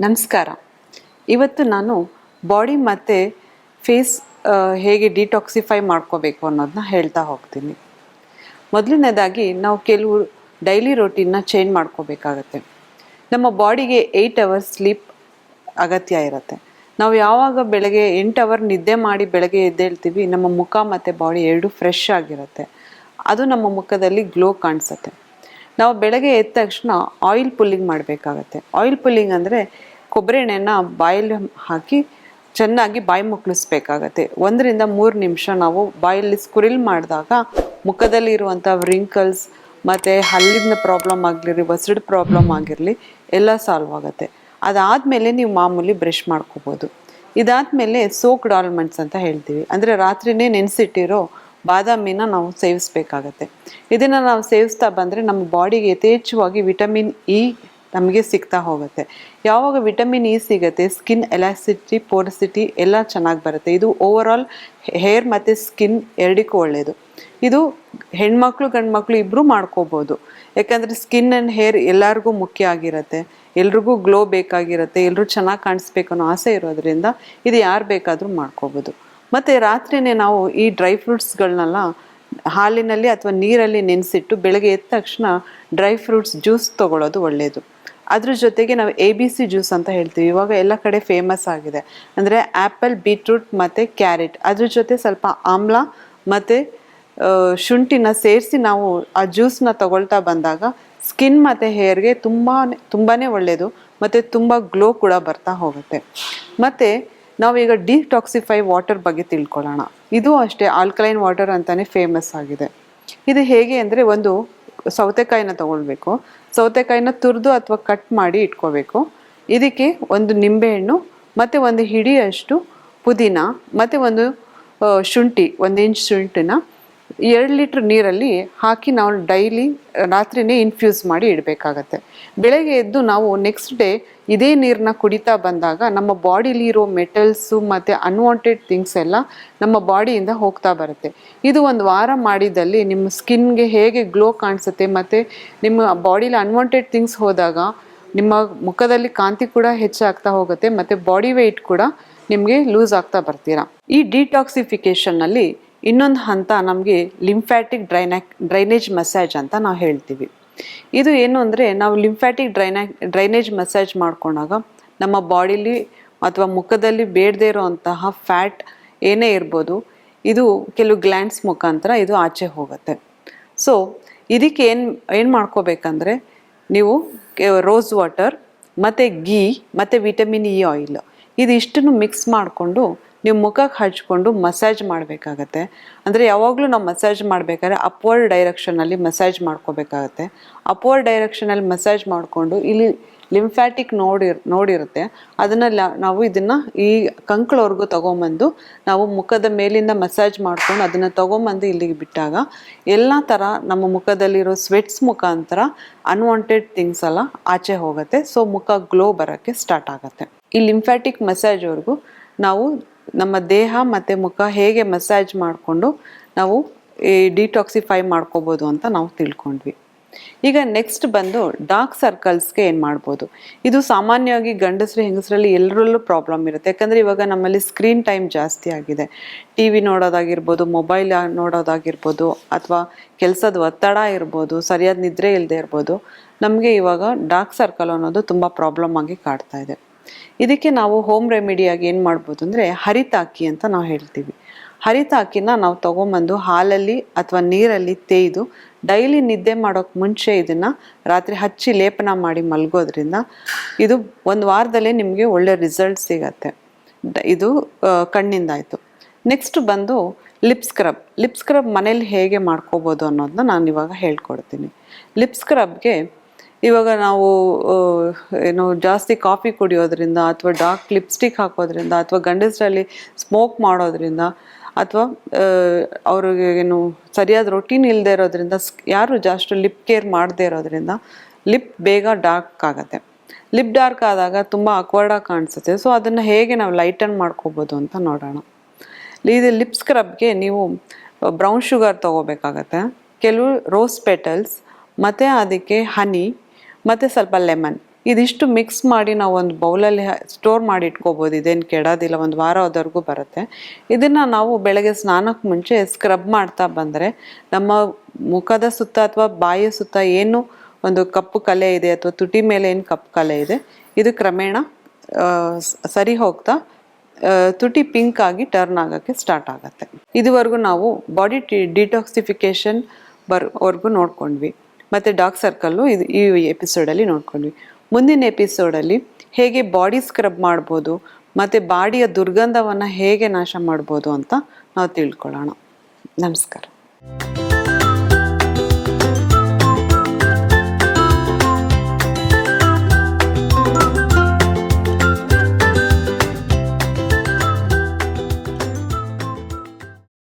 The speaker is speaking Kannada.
ನಮಸ್ಕಾರ. ಇವತ್ತು ನಾನು ಬಾಡಿ ಮತ್ತು ಫೇಸ್ ಹೇಗೆ ಡಿಟಾಕ್ಸಿಫೈ ಮಾಡ್ಕೋಬೇಕು ಅನ್ನೋದನ್ನ ಹೇಳ್ತಾ ಹೋಗ್ತೀನಿ. ಮೊದಲನೇದಾಗಿ ನಾವು ಕೆಲವು ಡೈಲಿ ರೋಟೀನ್ನ ಚೇಂಜ್ ಮಾಡ್ಕೋಬೇಕಾಗತ್ತೆ. ನಮ್ಮ ಬಾಡಿಗೆ 8 ಅವರ್ಸ್ ಸ್ಲೀಪ್ ಅಗತ್ಯ ಇರುತ್ತೆ. ನಾವು ಯಾವಾಗ ಬೆಳಗ್ಗೆ 8 ಅವರ್ ನಿದ್ದೆ ಮಾಡಿ ಬೆಳಗ್ಗೆ ಎದ್ದೇಳ್ತೀವಿ, ನಮ್ಮ ಮುಖ ಮತ್ತು ಬಾಡಿ ಎರಡೂ ಫ್ರೆಶ್ ಆಗಿರುತ್ತೆ. ಅದು ನಮ್ಮ ಮುಖದಲ್ಲಿ ಗ್ಲೋ ಕಾಣಿಸುತ್ತೆ. ನಾವು ಬೆಳಗ್ಗೆ ಎದ್ದ ತಕ್ಷಣ ಆಯಿಲ್ ಪುಲ್ಲಿಂಗ್ ಮಾಡಬೇಕಾಗತ್ತೆ. ಆಯಿಲ್ ಪುಲ್ಲಿಂಗ್ ಅಂದರೆ ಕೊಬ್ಬರಿ ಎಣ್ಣೆನ ಬಾಯಲ್ಲಿ ಹಾಕಿ ಚೆನ್ನಾಗಿ ಬಾಯಿ ಮುಕ್ಕಳಿಸ್ಬೇಕಾಗತ್ತೆ. 1 ರಿಂದ 3 ನಿಮಿಷ ನಾವು ಬಾಯಲ್ಲಿ ಸ್ಕ್ರಿಲ್ ಮಾಡಿದಾಗ ಮುಖದಲ್ಲಿ ಇರುವಂಥ ವ್ರಿಂಕಲ್ಸ್ ಮತ್ತು ಹಲ್ಲಿನ ಪ್ರಾಬ್ಲಮ್ ಆಗಿರಲಿ, ಬಸಡ್ ಪ್ರಾಬ್ಲಮ್ ಆಗಿರಲಿ ಎಲ್ಲ ಸಾಲ್ವ್ ಆಗುತ್ತೆ. ಅದಾದಮೇಲೆ ನೀವು ಮಾಮೂಲಿ ಬ್ರಷ್ ಮಾಡ್ಕೋಬೋದು. ಇದಾದಮೇಲೆ ಸೋಕ್ಡ್ ಆಲ್ಮಂಡ್ಸ್ ಅಂತ ಹೇಳ್ತೀವಿ, ಅಂದರೆ ರಾತ್ರಿನೇ ನೆನೆಸಿಟ್ಟಿರೋ ಬಾದಾಮಿನ ನಾವು ಸೇವಿಸಬೇಕಾಗತ್ತೆ. ಇದನ್ನು ನಾವು ಸೇವಿಸ್ತಾ ಬಂದರೆ ನಮ್ಮ ಬಾಡಿಗೆ ಯಥೇಚ್ಛವಾಗಿ ವಿಟಮಿನ್ ಇ ನಮಗೆ ಸಿಗ್ತಾ ಹೋಗುತ್ತೆ. ಯಾವಾಗ ವಿಟಮಿನ್ ಇ ಸಿಗುತ್ತೆ, ಸ್ಕಿನ್ ಎಲಾಸ್ಟಿಸಿಟಿ, ಪೋರಸಿಟಿ ಎಲ್ಲ ಚೆನ್ನಾಗಿ ಬರುತ್ತೆ. ಇದು ಓವರಾಲ್ ಹೇರ್ ಮತ್ತು ಸ್ಕಿನ್ ಎರಡಕ್ಕೂ ಒಳ್ಳೆಯದು. ಇದು ಹೆಣ್ಮಕ್ಳು ಗಂಡು ಮಕ್ಕಳು ಇಬ್ಬರೂ ಮಾಡ್ಕೋಬೋದು. ಯಾಕಂದರೆ ಸ್ಕಿನ್ ಆ್ಯಂಡ್ ಹೇರ್ ಎಲ್ಲರಿಗೂ ಮುಖ್ಯ ಆಗಿರುತ್ತೆ. ಎಲ್ರಿಗೂ ಗ್ಲೋ ಬೇಕಾಗಿರುತ್ತೆ, ಎಲ್ಲರೂ ಚೆನ್ನಾಗಿ ಕಾಣಿಸ್ಬೇಕು ಅನ್ನೋ ಆಸೆ ಇರೋದ್ರಿಂದ ಇದು ಯಾರು ಬೇಕಾದರೂ ಮಾಡ್ಕೋಬೋದು. ಮತ್ತು ರಾತ್ರಿಯೇ ನಾವು ಈ ಡ್ರೈ ಫ್ರೂಟ್ಸ್ಗಳನ್ನೆಲ್ಲ ಹಾಲಿನಲ್ಲಿ ಅಥವಾ ನೀರಲ್ಲಿ ನೆನೆಸಿಟ್ಟು ಬೆಳಗ್ಗೆ ಎದ್ದ ತಕ್ಷಣ ಡ್ರೈ ಫ್ರೂಟ್ಸ್ ಜ್ಯೂಸ್ ತೊಗೊಳ್ಳೋದು ಒಳ್ಳೆಯದು. ಅದ್ರ ಜೊತೆಗೆ ನಾವು ABC ಜ್ಯೂಸ್ ಅಂತ ಹೇಳ್ತೀವಿ, ಇವಾಗ ಎಲ್ಲ ಕಡೆ ಫೇಮಸ್ ಆಗಿದೆ. ಅಂದರೆ ಆ್ಯಪಲ್, ಬೀಟ್ರೂಟ್ ಮತ್ತು ಕ್ಯಾರೆಟ್, ಅದ್ರ ಜೊತೆ ಸ್ವಲ್ಪ ಆಮ್ಲ ಮತ್ತು ಶುಂಠಿನ ಸೇರಿಸಿ ನಾವು ಆ ಜ್ಯೂಸನ್ನ ತಗೊಳ್ತಾ ಬಂದಾಗ ಸ್ಕಿನ್ ಮತ್ತು ಹೇರ್ಗೆ ತುಂಬಾ ಒಳ್ಳೆಯದು ಮತ್ತು ತುಂಬ ಗ್ಲೋ ಕೂಡ ಬರ್ತಾ ಹೋಗುತ್ತೆ. ಮತ್ತು ನಾವೀಗ ಡಿಟಾಕ್ಸಿಫೈ ವಾಟರ್ ಬಗ್ಗೆ ತಿಳ್ಕೊಳ್ಳೋಣ. ಇದು ಅಷ್ಟೇ ಆಲ್ಕಲೈನ್ ವಾಟರ್ ಅಂತಲೇ ಫೇಮಸ್ ಆಗಿದೆ. ಇದು ಹೇಗೆ ಅಂದರೆ, ಒಂದು ಸೌತೆಕಾಯಿನ ತೊಗೊಳ್ಬೇಕು. ಸೌತೆಕಾಯಿನ ತುರಿದು ಅಥವಾ ಕಟ್ ಮಾಡಿ ಇಟ್ಕೋಬೇಕು. ಇದಕ್ಕೆ ಒಂದು ನಿಂಬೆಹಣ್ಣು ಮತ್ತು ಒಂದು ಹಿಡಿಯಷ್ಟು ಪುದೀನ ಮತ್ತು ಒಂದು ಶುಂಠಿ, 1 ಇಂಚ್ ಶುಂಠಿನ 2 ಲೀಟ್ರ್ ನೀರಲ್ಲಿ ಹಾಕಿ ನಾವು ಡೈಲಿ ರಾತ್ರಿನೇ ಇನ್ಫ್ಯೂಸ್ ಮಾಡಿ ಇಡಬೇಕಾಗತ್ತೆ. ಬೆಳಗ್ಗೆ ಎದ್ದು ನಾವು ನೆಕ್ಸ್ಟ್ ಡೇ ಇದೇ ನೀರನ್ನ ಕುಡಿತಾ ಬಂದಾಗ ನಮ್ಮ ಬಾಡಿಲಿ ಇರೋ ಮೆಟಲ್ಸು ಮತ್ತು ಅನ್ವಾಂಟೆಡ್ ಥಿಂಗ್ಸ್ ಎಲ್ಲ ನಮ್ಮ ಬಾಡಿಯಿಂದ ಹೋಗ್ತಾ ಬರುತ್ತೆ. ಇದು 1 ವಾರ ಮಾಡಿದಲ್ಲಿ ನಿಮ್ಮ ಸ್ಕಿನ್ಗೆ ಹೇಗೆ ಗ್ಲೋ ಕಾಣಿಸುತ್ತೆ ಮತ್ತು ನಿಮ್ಮ ಬಾಡಿಲಿ ಅನ್ವಾಂಟೆಡ್ ಥಿಂಗ್ಸ್ ಹೋದಾಗ ನಿಮ್ಮ ಮುಖದಲ್ಲಿ ಕಾಂತಿ ಕೂಡ ಹೆಚ್ಚಾಗ್ತಾ ಹೋಗುತ್ತೆ ಮತ್ತು ಬಾಡಿ ವೆಯ್ಟ್ ಕೂಡ ನಿಮಗೆ ಲೂಸ್ ಆಗ್ತಾ ಬರ್ತೀರಾ. ಈ ಡಿಟಾಕ್ಸಿಫಿಕೇಷನ್ನಲ್ಲಿ ಇನ್ನೊಂದು ಹಂತ ನಮಗೆ ಲಿಂಫ್ಯಾಟಿಕ್ ಡ್ರೈನೇಜ್ ಮಸಾಜ್ ಅಂತ ನಾವು ಹೇಳ್ತೀವಿ. ಇದು ಏನು ಅಂದರೆ, ನಾವು ಲಿಂಫ್ಯಾಟಿಕ್ ಡ್ರೈನೇಜ್ ಮಸಾಜ್ ಮಾಡ್ಕೊಂಡಾಗ ನಮ್ಮ ಬಾಡಿಲಿ ಅಥವಾ ಮುಖದಲ್ಲಿ ಬೇಡದೇ ಇರೋವಂತಹ ಫ್ಯಾಟ್ ಏನೇ ಇರ್ಬೋದು, ಇದು ಕೆಲವು ಗ್ಲ್ಯಾಂಡ್ಸ್ ಮುಖಾಂತರ ಇದು ಆಚೆ ಹೋಗುತ್ತೆ. ಸೊ ಇದಕ್ಕೆ ಏನು ಮಾಡ್ಕೋಬೇಕಂದ್ರೆ, ನೀವು ರೋಸ್ ವಾಟರ್ ಮತ್ತು ಗೀ ಮತ್ತು ವಿಟಮಿನ್ ಇ ಆಯಿಲ್ ಇದಿಷ್ಟನ್ನು ಮಿಕ್ಸ್ ಮಾಡಿಕೊಂಡು ನೀವು ಮುಖಕ್ಕೆ ಹಚ್ಕೊಂಡು ಮಸಾಜ್ ಮಾಡಬೇಕಾಗತ್ತೆ. ಅಂದರೆ ಯಾವಾಗಲೂ ನಾವು ಮಸಾಜ್ ಮಾಡಬೇಕಾದ್ರೆ ಅಪ್ವರ್ಡ್ ಡೈರೆಕ್ಷನಲ್ಲಿ ಮಸಾಜ್ ಮಾಡ್ಕೋಬೇಕಾಗತ್ತೆ. ಅಪ್ವರ್ಡ್ ಡೈರೆಕ್ಷನಲ್ಲಿ ಮಸಾಜ್ ಮಾಡಿಕೊಂಡು ಇಲ್ಲಿ ಲಿಂಫ್ಯಾಟಿಕ್ ನೋಡಿರುತ್ತೆ, ಅದನ್ನು ನಾವು ಇದನ್ನು ಈ ಕಂಕಳವರೆಗೂ ತೊಗೊಂಬಂದು ನಾವು ಮುಖದ ಮೇಲಿಂದ ಮಸಾಜ್ ಮಾಡ್ಕೊಂಡು ಅದನ್ನು ತೊಗೊಂಬಂದು ಇಲ್ಲಿಗೆ ಬಿಟ್ಟಾಗ ಎಲ್ಲ ಥರ ನಮ್ಮ ಮುಖದಲ್ಲಿರೋ ಸ್ವೆಟ್ಸ್ ಮುಖಾಂತರ ಅನ್ವಾಂಟೆಡ್ ಥಿಂಗ್ಸ್ ಎಲ್ಲ ಆಚೆ ಹೋಗುತ್ತೆ. ಸೊ ಮುಖ ಗ್ಲೋ ಬರೋಕ್ಕೆ ಸ್ಟಾರ್ಟ್ ಆಗುತ್ತೆ. ಈ ಲಿಂಫ್ಯಾಟಿಕ್ ಮಸಾಜ್ವರೆಗೂ ನಾವು ನಮ್ಮ ದೇಹ ಮತ್ತು ಮುಖ ಹೇಗೆ ಮಸಾಜ್ ಮಾಡಿಕೊಂಡು ನಾವು ಈ ಡಿಟಾಕ್ಸಿಫೈ ಮಾಡ್ಕೋಬೋದು ಅಂತ ನಾವು ತಿಳ್ಕೊಂಡ್ವಿ. ಈಗ ನೆಕ್ಸ್ಟ್ ಬಂದು ಡಾರ್ಕ್ ಸರ್ಕಲ್ಸ್ಗೆ ಏನು ಮಾಡ್ಬೋದು. ಇದು ಸಾಮಾನ್ಯವಾಗಿ ಗಂಡಸರು ಹೆಂಗಸರಲ್ಲಿ ಎಲ್ಲರಲ್ಲೂ ಪ್ರಾಬ್ಲಮ್ ಇರುತ್ತೆ. ಯಾಕಂದರೆ ಇವಾಗ ನಮ್ಮಲ್ಲಿ ಸ್ಕ್ರೀನ್ ಟೈಮ್ ಜಾಸ್ತಿ ಆಗಿದೆ. TV ನೋಡೋದಾಗಿರ್ಬೋದು, ಮೊಬೈಲ್ ನೋಡೋದಾಗಿರ್ಬೋದು, ಅಥವಾ ಕೆಲಸದ ಒತ್ತಡ ಇರ್ಬೋದು, ಸರಿಯಾದ ನಿದ್ರೆ ಇಲ್ಲದೆ ಇರ್ಬೋದು, ನಮಗೆ ಇವಾಗ ಡಾರ್ಕ್ ಸರ್ಕಲ್ ಅನ್ನೋದು ತುಂಬ ಪ್ರಾಬ್ಲಮ್ ಆಗಿ ಕಾಡ್ತಾ ಇದೆ. ಇದಕ್ಕೆ ನಾವು ಹೋಮ್ ರೆಮಿಡಿಯಾಗಿ ಏನು ಮಾಡ್ಬೋದು ಅಂದರೆ, ಹರಿತಾಕಿ ಅಂತ ನಾವು ಹೇಳ್ತೀವಿ. ಹರಿತಾಕಿನ ನಾವು ತೊಗೊಂಬಂದು ಹಾಲಲ್ಲಿ ಅಥವಾ ನೀರಲ್ಲಿ ತೇಯ್ದು ಡೈಲಿ ನಿದ್ದೆ ಮಾಡೋಕ್ಕೆ ಮುಂಚೆ ಇದನ್ನು ರಾತ್ರಿ ಹಚ್ಚಿ ಲೇಪನ ಮಾಡಿ ಮಲಗೋದ್ರಿಂದ ಇದು 1 ವಾರದಲ್ಲೇ ನಿಮಗೆ ಒಳ್ಳೆ ರಿಸಲ್ಟ್ ಸಿಗತ್ತೆ. ಇದು ಕಣ್ಣಿಂದಾಯಿತು. ನೆಕ್ಸ್ಟ್ ಬಂದು ಲಿಪ್ ಸ್ಕ್ರಬ್ ಮನೇಲಿ ಹೇಗೆ ಮಾಡ್ಕೋಬೋದು ಅನ್ನೋದನ್ನ ನಾನು ಇವಾಗ ಹೇಳ್ಕೊಡ್ತೀನಿ. ಲಿಪ್ ಸ್ಕ್ರಬ್ಗೆ ಇವಾಗ ನಾವು ಜಾಸ್ತಿ ಕಾಫಿ ಕುಡಿಯೋದ್ರಿಂದ ಅಥವಾ ಡಾರ್ಕ್ ಲಿಪ್ಸ್ಟಿಕ್ ಹಾಕೋದ್ರಿಂದ ಅಥವಾ ಗಂಡಸರಲ್ಲಿ ಸ್ಮೋಕ್ ಮಾಡೋದ್ರಿಂದ ಅಥವಾ ಅವ್ರಿಗೇನು ಸರಿಯಾದ ರೊಟೀನ್ ಇಲ್ಲದೆ ಇರೋದ್ರಿಂದ ಯಾರು ಜಾಸ್ತಿ ಲಿಪ್ ಕೇರ್ ಮಾಡದೇ ಇರೋದ್ರಿಂದ ಲಿಪ್ ಬೇಗ ಡಾರ್ಕ್ ಆಗುತ್ತೆ. ಲಿಪ್ ಡಾರ್ಕ್ ಆದಾಗ ತುಂಬ ಅಕ್ವರ್ಡಾಗಿ ಕಾಣಿಸುತ್ತೆ. ಸೊ ಅದನ್ನು ಹೇಗೆ ನಾವು ಲೈಟನ್ ಮಾಡ್ಕೋಬೋದು ಅಂತ ನೋಡೋಣ. ಇದು ಲಿಪ್ ಸ್ಕ್ರಬ್ಗೆ ನೀವು ಬ್ರೌನ್ ಶುಗರ್ ತೊಗೋಬೇಕಾಗತ್ತೆ, ಕೆಲವು ರೋಸ್ ಪೆಟಲ್ಸ್ ಮತ್ತು ಅದಕ್ಕೆ ಹನಿ ಮತ್ತು ಸ್ವಲ್ಪ ಲೆಮನ್ ಇದಿಷ್ಟು ಮಿಕ್ಸ್ ಮಾಡಿ ನಾವು ಒಂದು ಬೌಲಲ್ಲಿ ಸ್ಟೋರ್ ಮಾಡಿ ಇಟ್ಕೋಬೋದು. ಇದೇನು ಕೆಡೋದಿಲ್ಲ, ಒಂದು ವಾರದವರೆಗೂ ಬರುತ್ತೆ. ಇದನ್ನು ನಾವು ಬೆಳಗ್ಗೆ ಸ್ನಾನಕ್ಕೆ ಮುಂಚೆ ಸ್ಕ್ರಬ್ ಮಾಡ್ತಾ ಬಂದರೆ ನಮ್ಮ ಮುಖದ ಸುತ್ತ ಅಥವಾ ಬಾಯಿಯ ಸುತ್ತ ಏನು ಒಂದು ಕಪ್ಪು ಕಲೆ ಇದೆ ಅಥವಾ ತುಟಿ ಮೇಲೆ ಏನು ಕಪ್ಪು ಕಲೆ ಇದೆ, ಇದು ಕ್ರಮೇಣ ಸರಿ ಹೋಗ್ತಾ ತುಟಿ ಪಿಂಕ್ ಆಗಿ ಟರ್ನ್ ಆಗೋಕ್ಕೆ ಸ್ಟಾರ್ಟ್ ಆಗುತ್ತೆ. ಇದುವರೆಗೂ ನಾವು ಬಾಡಿ ಡಿಟಾಕ್ಸಿಫಿಕೇಷನ್ ವರ್ಗೂ ನೋಡ್ಕೊಂಡ್ವಿ, ಮತ್ತು ಡಾರ್ಕ್ ಸರ್ಕಲ್ಲು ಈ ಎಪಿಸೋಡಲ್ಲಿ ನೋಡ್ಕೊಂಡ್ವಿ. ಮುಂದಿನ ಎಪಿಸೋಡಲ್ಲಿ ಹೇಗೆ ಬಾಡಿ ಸ್ಕ್ರಬ್ ಮಾಡ್ಬೋದು ಮತ್ತು ಬಾಡಿಯ ದುರ್ಗಂಧವನ್ನು ಹೇಗೆ ನಾಶ ಮಾಡ್ಬೋದು ಅಂತ ನಾವು ತಿಳ್ಕೊಳ್ಳೋಣ. ನಮಸ್ಕಾರ.